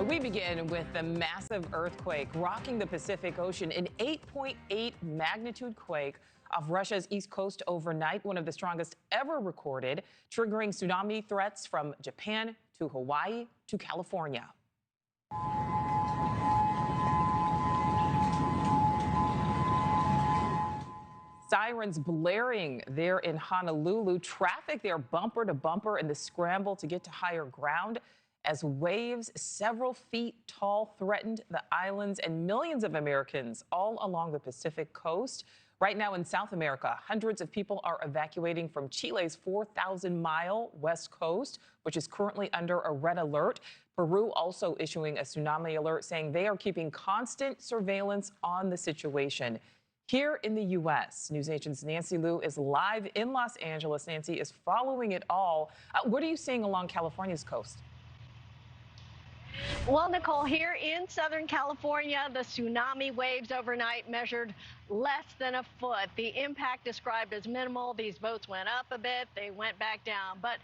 We begin with the massive earthquake rocking the Pacific Ocean, an 8.8 magnitude quake off Russia's east coast overnight, one of the strongest ever recorded, triggering tsunami threats from Japan to Hawaii to California. Sirens blaring there in Honolulu, traffic there bumper to bumper in the scramble to get to higher ground as waves several feet tall threatened the islands and millions of Americans all along the Pacific coast. Right now in South America, hundreds of people are evacuating from Chile's 4,000-mile west coast, which is currently under a red alert. Peru also issuing a tsunami alert, saying they are keeping constant surveillance on the situation. Here in the U.S., NewsNation's Nancy Liu is live in Los Angeles. Nancy is following it all. What are you seeing along California's coast? Well, Nicole, here in Southern California, the tsunami waves overnight measured less than a foot. The impact described as minimal. These boats went up a bit, they went back down. But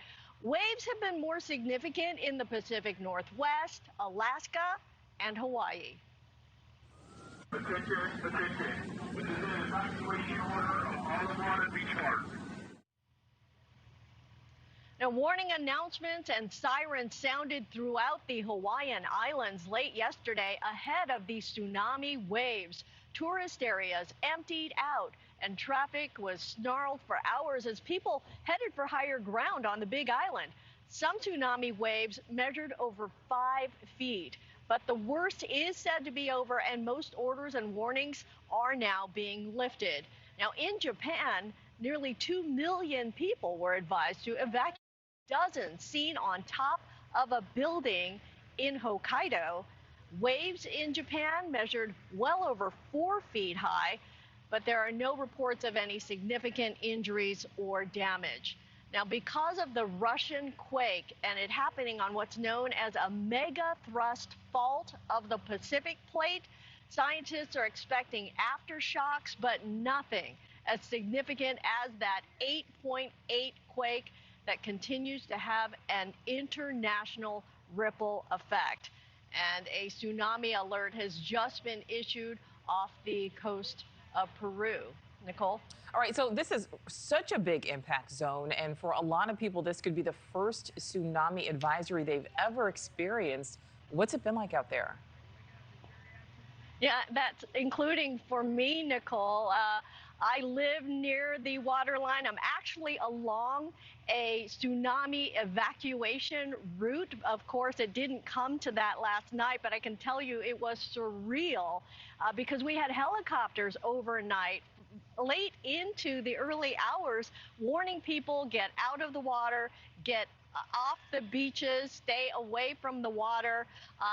waves have been more significant in the Pacific Northwest, Alaska, and Hawaii. Attention, attention. This is an evacuation order of all water beach parks. Now, warning announcements and sirens sounded throughout the Hawaiian Islands late yesterday ahead of the tsunami waves. Tourist areas emptied out and traffic was snarled for hours as people headed for higher ground on the Big Island. Some tsunami waves measured over 5 feet. But the worst is said to be over, and most orders and warnings are now being lifted. Now, in Japan, nearly 2 million people were advised to evacuate. Dozens seen on top of a building in Hokkaido. Waves in Japan measured well over 4 feet high, but there are no reports of any significant injuries or damage. Now, because of the Russian quake and it happening on what's known as a mega thrust fault of the Pacific plate, scientists are expecting aftershocks, but nothing as significant as that 8.8 quake that continues to have an international ripple effect. And a tsunami alert has just been issued off the coast of Peru. Nicole? All right, so this is such a big impact zone, and for a lot of people, this could be the first tsunami advisory they've ever experienced. What's it been like out there? Yeah, that's including for me, Nicole. I live near the waterline. I'm actually along a tsunami evacuation route. Of course, it didn't come to that last night, but I can tell you it was surreal because we had helicopters overnight late into the early hours warning people get out of the water, get off the beaches, stay away from the water.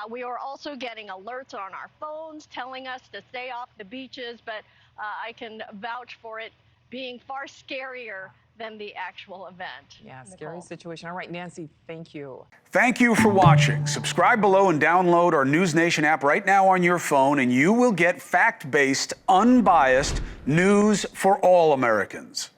We are also getting alerts on our phones telling us to stay off the beaches, but I can vouch for it being far scarier than the actual event. Yeah, scary situation. All right, Nancy, thank you. Thank you for watching. Subscribe below and download our NewsNation app right now on your phone, and you will get fact-based, unbiased news for all Americans.